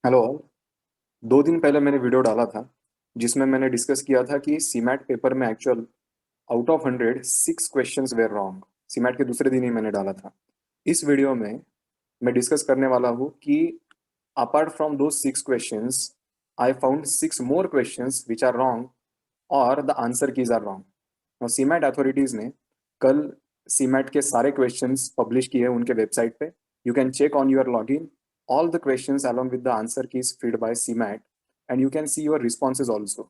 Hello all. 2 दिन पहले मैंने वीडियो डाला था जिसमें मैंने डिस्कस किया था कि सीमैट पेपर में actual out of 100 6 questions were wrong. CMAT के दूसरे दिन ही मैंने डाला था। इस वीडियो में मैं डिस्कस करने वाला हूँ कि अपार्ट फ्रॉम दो 6 questions I found 6 more questions which are wrong और the answer keys are wrong. और सीमैट अथॉरिटीज ने कल सीमैट के सारे क्वेश्चंस पब्लिश किए उनके वेबसाइट पे। You can check on your login all the questions along with the answer keys fed by CMAT, and you can see your responses also.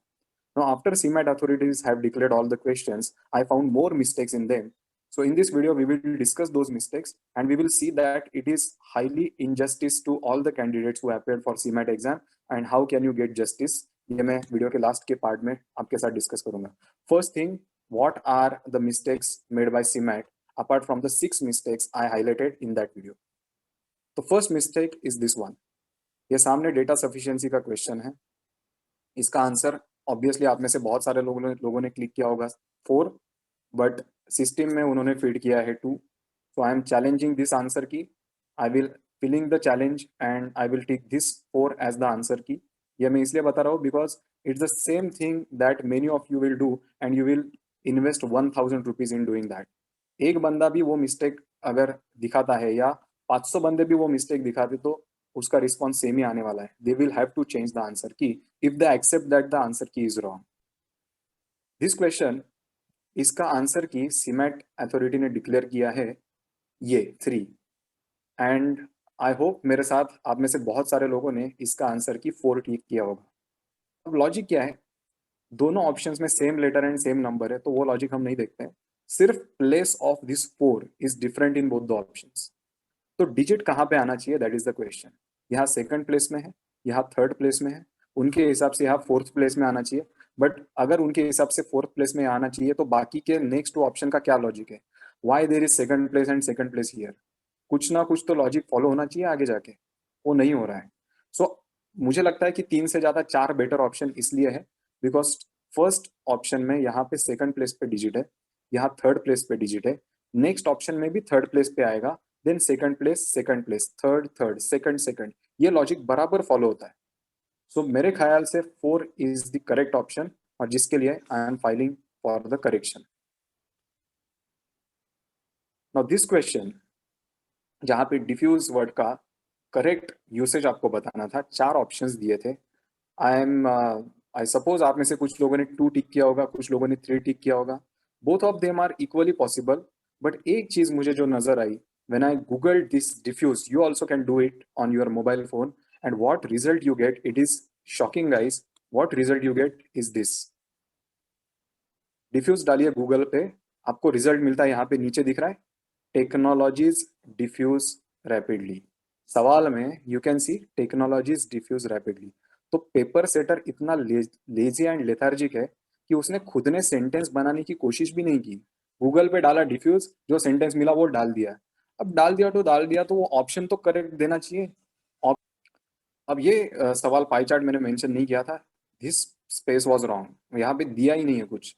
Now, after CMAT authorities have declared all the questions, I found more mistakes in them. So, in this video, we will discuss those mistakes and we will see that it is highly injustice to all the candidates who appeared for CMAT exam and how can you get justice. ये मैं video के last के part में आपके साथ discuss करूंगा। First thing, what are the mistakes made by CMAT apart from the 6 mistakes I highlighted in that video. तो first mistake is this one. ये सामने डेटा सफिशिएंसी का क्वेश्चन है। इसका आंसर ऑब्वियसली आप में से बहुत सारे लोगों ने क्लिक किया होगा 4, बट सिस्टम में उन्होंने फीड किया है 2। So I am challenging this answer key. I will filling the challenge and I will take this 4 as the answer key. यह मैं इसलिए बता रहा हूँ because it's the same thing that many of you will do and you will invest 1000 rupees in doing that. एक बंदा भी वो मिस्टेक अगर दिखाता है या 500 बंदे भी वो मिस्टेक दिखाते तो उसका रिस्पॉन्स सेम ही आने वाला है। They will have to change the answer key if they accept that the answer key is wrong. This question, इसका आंसर की सीमैट अथॉरिटी ने डिक्लेयर किया है ये 3, एंड आई होप मेरे साथ आप में से बहुत सारे लोगों ने इसका आंसर की 4 क्लिक किया होगा। अब लॉजिक क्या है, दोनों ऑप्शंस में same letter and same number है तो वो लॉजिक हम नहीं देखते हैं। सिर्फ place of this 4 is different in both the options. तो डिजिट कहाँ पे आना चाहिए, दैट इज द क्वेश्चन। यहाँ सेकंड प्लेस में है, यहाँ थर्ड प्लेस में है, उनके हिसाब से यहाँ फोर्थ प्लेस में आना चाहिए। बट अगर उनके हिसाब से फोर्थ प्लेस में आना चाहिए तो बाकी के नेक्स्ट 2 ऑप्शन का क्या लॉजिक है? Why there is second place and second place here? कुछ ना कुछ तो लॉजिक फॉलो होना चाहिए आगे जाके, वो नहीं हो रहा है। सो मुझे लगता है कि 3 से ज्यादा 4 बेटर ऑप्शन इसलिए है बिकॉज फर्स्ट ऑप्शन में यहाँ पे सेकंड प्लेस पे डिजिट है, यहाँ थर्ड प्लेस पे डिजिट है, नेक्स्ट ऑप्शन में भी थर्ड प्लेस पे आएगा, then second place, third third, second second, ये लॉजिक बराबर फॉलो होता है। सो मेरे ख्याल से 4 इज द करेक्ट ऑप्शन और जिसके लिए I am filing for the correction. Now this question, जहाँ पे डिफ्यूज वर्ड का करेक्ट यूसेज आपको बताना था, 4 ऑप्शंस दिए थे। आई सपोज आप में से कुछ लोगों ने 2 टिक किया होगा, कुछ लोगों ने 3 टिक किया होगा। Both of them are equally possible, but एक चीज मुझे जो नजर आई when I google this diffuse, you also can do it on your mobile phone, and what result you get, it is shocking guys. What result you get is this. Diffuse डालिए Google पे, आपको result मिलता है यहाँ पे नीचे दिख रहा है, टेक्नोलॉजीज डिफ्यूज रैपिडली। सवाल में you can see technologies diffuse rapidly. तो पेपर सेटर इतना लेजी एंड लेथार्जिक है कि उसने खुद ने सेंटेंस बनाने की कोशिश भी नहीं की। गूगल पे डाला डिफ्यूज, जो सेंटेंस मिला वो डाल दिया। अब डाल दिया तो वो ऑप्शन तो करेक्ट देना चाहिए। अब ये सवाल पाई चार्ट मैंने मेंशन नहीं किया था, दिस स्पेस वाज रॉन्ग, यहाँ पे दिया ही नहीं है कुछ।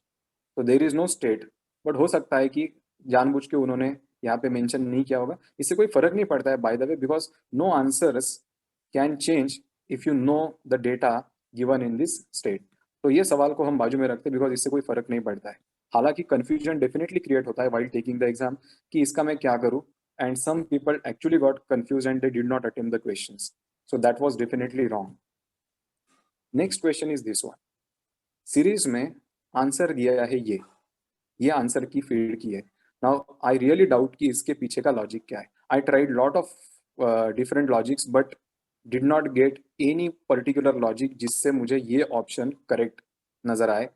तो there is no state, but हो सकता है कि जानबूझ के उन्होंने यहाँ पे मेंशन नहीं किया होगा। इससे कोई फर्क नहीं पड़ता है by the way, because no answers can change if you know the data given in this state. तो ये सवाल को हम बाजू में रखते हैं बिकॉज इससे कोई फर्क नहीं पड़ता है। हालांकि कंफ्यूजन डेफिनेटली क्रिएट होता है वाइल टेकिंग द एग्जाम कि इसका मैं क्या करूँ, and some people actually got confuse and they did not attempt the questions, so that was definitely wrong. Next question is this one. Series में answer दिया है ये आंसर की फील्ड की है। नाउ आई रियली डाउट कि इसके पीछे का लॉजिक क्या है। I tried lot of different logics but did not get any particular logic जिससे मुझे ये ऑप्शन करेक्ट नजर आए,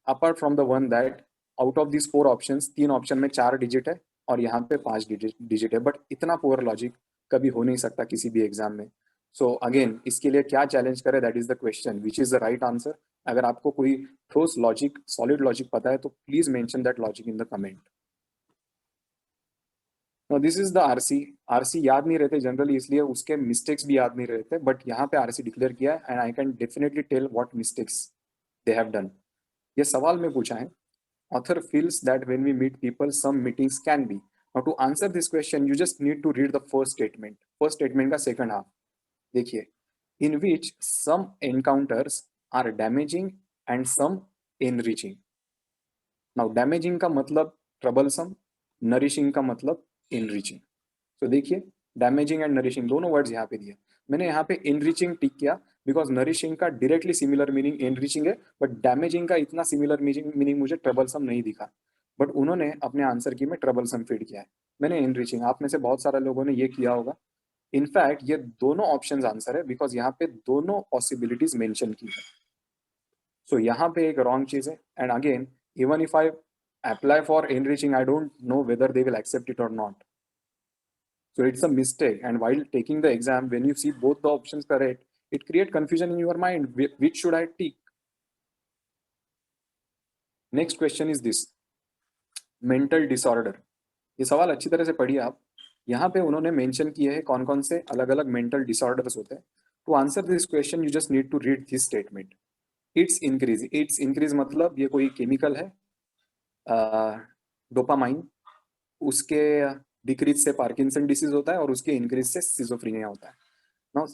apart from the one that out of this 4 options, 3 option में 4 डिजिट है और यहाँ पे 5 डिजिट है। बट इतना पुअर लॉजिक कभी हो नहीं सकता किसी भी एग्जाम में। सो अगेन इसके लिए क्या चैलेंज करे, that is the question, which is the right answer. अगर आपको कोई ठोस लॉजिक, सॉलिड लॉजिक पता है तो please mention that logic in the comment. No this is the RC. RC याद नहीं रहते जनरली, इसलिए उसके मिस्टेक्स भी याद नहीं रहते, बट यहाँ पे आरसी डिक्लेयर किया है and I can definitely tell what mistakes they have done. ये सवाल में पूछा है, author feels that when we meet people some meetings can be। now to answer this question you just need to read the first statement का second half। देखिए in which some encounters are damaging and some enriching. Now damaging का मतलब troublesome, nourishing का मतलब enriching. तो देखिए damaging and nourishing दोनों words यहाँ पे दिए. मैंने यहाँ पे एनरिचिंग टिक किया बिकॉज नरिशिंग का डायरेक्टली सिमिलर मीनिंग एनरिचिंग है, बट डैमेजिंग का इतना सिमिलर मीनिंग मुझे ट्रबलसम नहीं दिखा. बट उन्होंने अपने आंसर की में ट्रबलसम फीड किया है. मैंने एनरिचिंग, आप में से बहुत सारे लोगों ने ये किया होगा. इनफैक्ट ये दोनों ऑप्शंस आंसर है बिकॉज यहाँ पे दोनों पॉसिबिलिटीज मेंशन की है. सो यहाँ पे एक रॉन्ग चीज है. And again even if I apply for enriching I don't know whether they will accept it or not. So it's a mistake. And while taking the exam, when you see both the options correct, it creates confusion in your mind. Which should I take? Next question is this. Mental disorder. ये सवाल अच्छी तरह से पढ़िए आप. यहाँ पे उन्होंने मेंशन किए हैं कौन कौन से अलग अलग मेंटल डिसऑर्डर्स होते हैं. To answer this question you just need to read this statement. It's increase मतलब ये कोई केमिकल है, डोपामाइन. उसके डिक्रीज से पार्किंसन डिसीज होता है और उसके इंक्रीज से सिजोफ्रेनिया होता है. Now,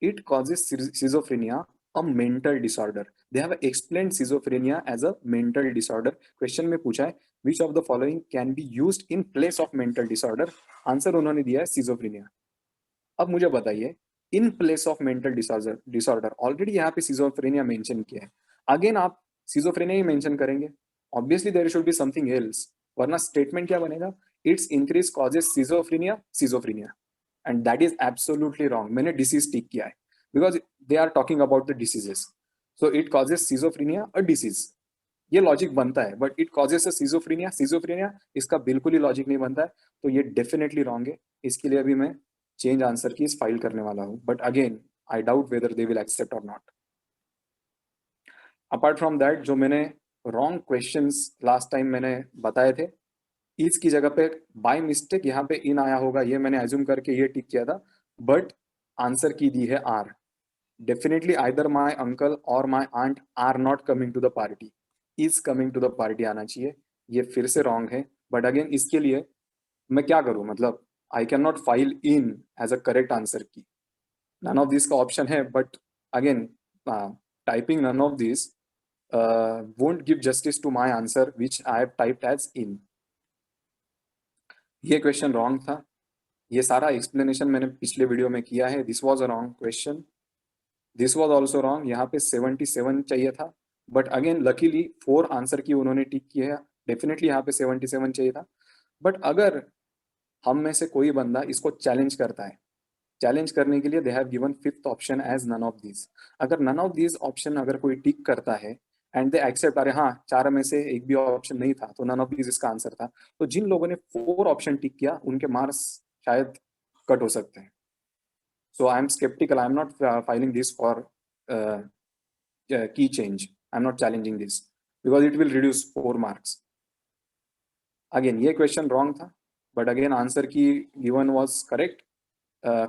it causes schizophrenia, a mental disorder. They have explained schizophrenia as a mental disorder. Question में पूछा है which of the following can be used in place of mental disorder? Answer उन्होंने दिया है schizophrenia. अब मुझे बताइए in place of mental disorder already यहाँ पे schizophrenia मेंशन किया है. अगेन आप schizophrenia ही मेंशन करेंगे. Obviously there should be something else, वरना स्टेटमेंट क्या बनेगा? It's increase causes schizophrenia. And that is absolutely wrong. मैंने disease टिक किया है because they are talking about the diseases. So it causes schizophrenia, a disease. ये logic बनता है, but it causes schizophrenia इसका बिल्कुल ही लॉजिक नहीं बनता है. तो ये डेफिनेटली रॉन्ग है. इसके लिए अभी मैं चेंज आंसर की फाइल करने वाला हूँ, but again I doubt whether they will accept or not. Apart from that, जो मैंने रॉन्ग क्वेश्चंस लास्ट टाइम मैंने बताए थे, इज की जगह पे बाय मिस्टेक यहाँ पे इन आया होगा, ये मैंने एज्यूम करके ये टिक किया था, बट आंसर की दी है R. Definitely either my uncle or my aunt are not coming to the party. Is coming to the party आना चाहिए. ये फिर से रॉन्ग है. बट अगेन इसके लिए मैं क्या करूं? मतलब I can not file in as a correct answer की. नन ऑफ दिस का ऑप्शन है, but again typing none of this won't give justice to my answer which I have typed as in. ये question wrong था. ये सारा explanation मैंने पिछले video में किया है. This was a wrong question. This was also wrong. यहाँ पे 77 चाहिए था, बट अगेन लकीली 4 आंसर की उन्होंने टिक किया है. डेफिनेटली यहाँ पे 77 चाहिए था. बट अगर हम में से कोई बंदा इसको चैलेंज करता है, चैलेंज करने के लिए they have given 5th option as none of this. अगर नन ऑफ दिस ऑप्शन अगर कोई टिक करता है एंड दे एक्सेप्ट, अरे हाँ 4 में से एक भी ऑप्शन नहीं था तो नन ऑफ दिस इसका आंसर था, तो जिन लोगों ने 4 ऑप्शन टिक किया उनके मार्क्स शायद कट हो सकते हैं. So I am sceptical. I am not filing this for key change. I'm not challenging this because it will reduce 4 marks. Again, ये question wrong था, but again answer key given was correct.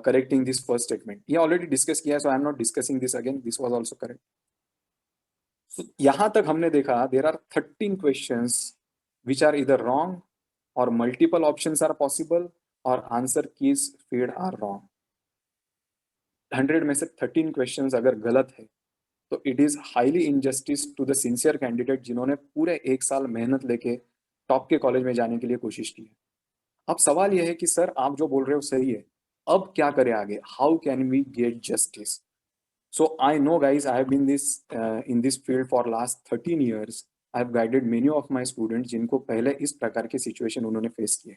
Correcting this first statement. ये already discuss किया है, so I'm not discussing this again. This was also correct. So यहाँ तक हमने देखा there are 13 questions which are either wrong or multiple options are possible or answer keys feed are wrong. 100 में से 13 questions अगर गलत है तो it is highly injustice to the sincere candidate जिन्होंने पूरे 1 साल मेहनत लेके टॉप के कॉलेज में जाने के लिए कोशिश की है. अब सवाल यह है कि सर आप जो बोल रहे हो सही है, अब क्या करें आगे? How can we get justice? So I know guys, I have been this in this field for last 13 years. I have guided many of my students जिनको पहले इस प्रकार के सिचुएशन उन्होंने फेस किए.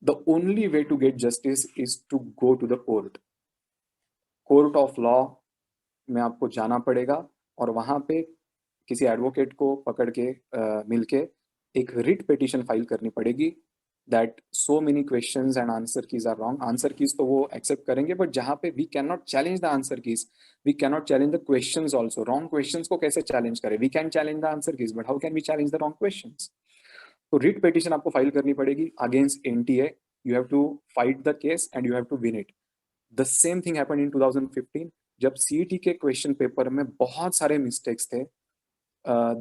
The only way to get justice is to go to the court of law में आपको जाना पड़ेगा और वहाँ पे किसी एडवोकेट को पकड़ के मिलके एक रिट पिटीशन फाइल करनी पड़ेगी that so many questions and answer keys are wrong. Answer keys तो वो एक्सेप्ट करेंगे, बट जहाँ पे we can not challenge the answer keys, we can not challenge the questions also. Wrong questions को कैसे challenge करें? We can challenge the answer keys, but how can we challenge the wrong questions? तो writ petition आपको file करनी पड़ेगी against NTA. You have to fight the case and you have to win it. The same thing happened in 2015 जब CET के question paper में बहुत सारे mistakes थे.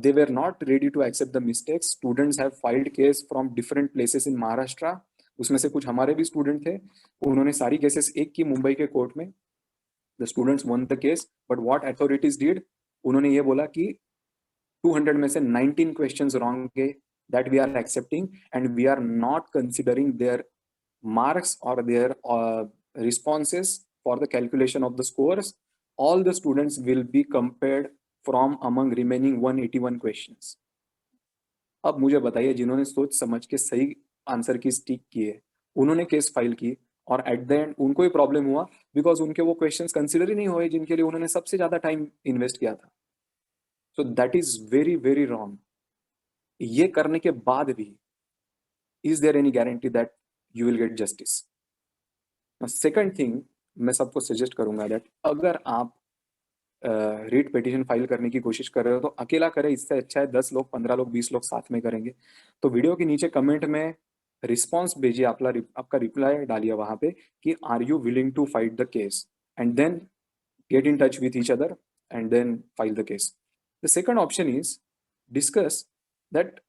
They were not ready to accept the mistakes. Students have filed case from different places in Maharashtra. उसमें से कुछ हमारे भी स्टूडेंट थे. उन्होंने सारी केसेस एक की मुंबई के कोर्ट में. The students won the case, but what authorities did, उन्होंने ये बोला कि 200 में से 19 questions wrong के that we are accepting and we are not considering their marks or their responses for the calculation of the scores. All the students will be compared from among remaining 181 questions. अब मुझे बताइए, जिन्होंने सोच समझ के सही answer की stick किए, उन्होंने केस फाइल की और एट द एंड उनको ही प्रॉब्लम हुआ बिकॉज उनके वो क्वेश्चंस कंसिडर ही नहीं हुए जिनके लिए उन्होंने सबसे ज्यादा टाइम इन्वेस्ट किया था. So that is very very wrong. ये करने के बाद भी is there any guarantee that you will get justice? Second thing मैं सबको सजेस्ट करूंगा दैट अगर आप रीट पिटीशन फाइल करने की कोशिश कर रहे हो तो अकेला करें, इससे अच्छा है 10 लोग 15 लोग 20 लोग साथ में करेंगे. तो वीडियो के नीचे कमेंट में रिस्पॉन्स भेजिए, आपका रिप्लाई डालिए वहां पे कि are you willing to fight the case, and then get in touch with each other and then file the case. The second option is discuss that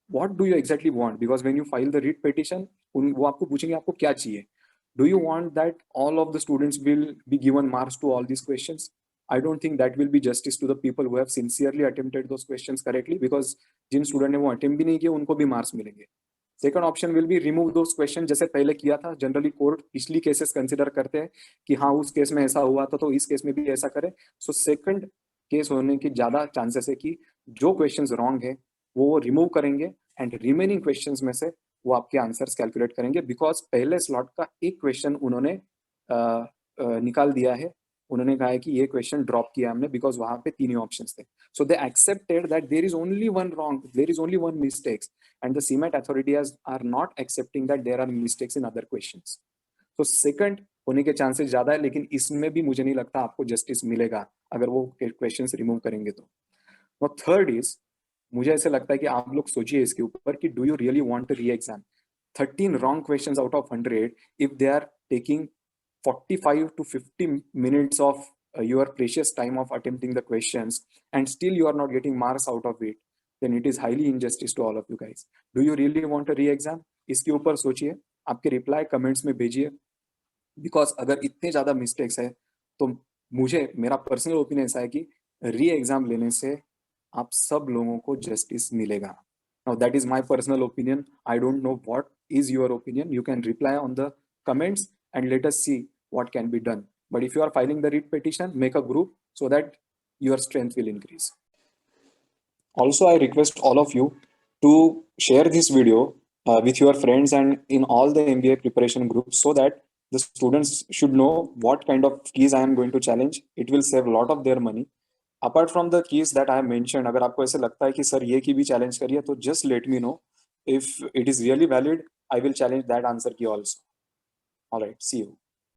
what do you exactly want, because when you file the writ petition वो आपको पूछेंगे आपको क्या चाहिए. Do you want that all of the students will be given marks to all these questions? I don't think that will be justice to the people who have sincerely attempted those questions correctly, because जिन student ने वो attempt भी नहीं किया उनको भी marks मिलेंगे. Second option will be remove those question, जैसे पहले किया था. जनरली कोर्ट पिछली केसेस कंसिडर करते हैं कि हाँ उस केस में ऐसा हुआ था तो इस केस में भी ऐसा करें. सो सेकंड केस होने की ज्यादा चांसेस है कि जो क्वेश्चंस रॉन्ग है वो रिमूव करेंगे एंड रिमेनिंग क्वेश्चंस में से वो आपके आंसर्स कैलकुलेट करेंगे, बिकॉज पहले स्लॉट का एक क्वेश्चन उन्होंने निकाल दिया है. उन्होंने कहा है कि ये क्वेश्चन ड्रॉप किया हमने बिकॉज वहां पे तीन ही ऑप्शंस थे. So they accepted that there is only one wrong, there is only one mistakes, and the CMAT authorities are not accepting that there are mistakes in other questions. So second होने के chances ज्यादा है, लेकिन इसमें भी मुझे नहीं लगता आपको जस्टिस मिलेगा अगर वो क्वेश्चंस रिमूव करेंगे तो. और थर्ड इज, मुझे ऐसे लगता है कि आप लोग सोचिए इसके ऊपर कि do you really want to re exam 13 wrong questions out of 100 if they are taking 45 to 50 minutes of your precious time of attempting the questions and still you are not getting marks out of it, then it is highly injustice to all of you guys. Do you really want a re-exam? इसके ऊपर सोचिए, आपके reply comments में भेजिए, because अगर इतने ज्यादा mistakes है तो मेरा पर्सनल ओपिनियन ऐसा है कि री एग्जाम लेने से आप सब लोगों को जस्टिस मिलेगा. Now that is my personal opinion. I don't know what is your opinion. You can reply on the comments and let us see what can be done. But if you are filing the writ petition, make a group so that your strength will increase. Also, I request all of you to share this video with your friends and in all the MBA preparation groups so that the students should know what kind of keys I am going to challenge. It will save a lot of their money. Apart from the keys that I have mentioned, अगर आपको ऐसे लगता है कि sir ये की भी challenge करिए तो just let me know. If it is really valid, I will challenge that answer key also. All right, see you.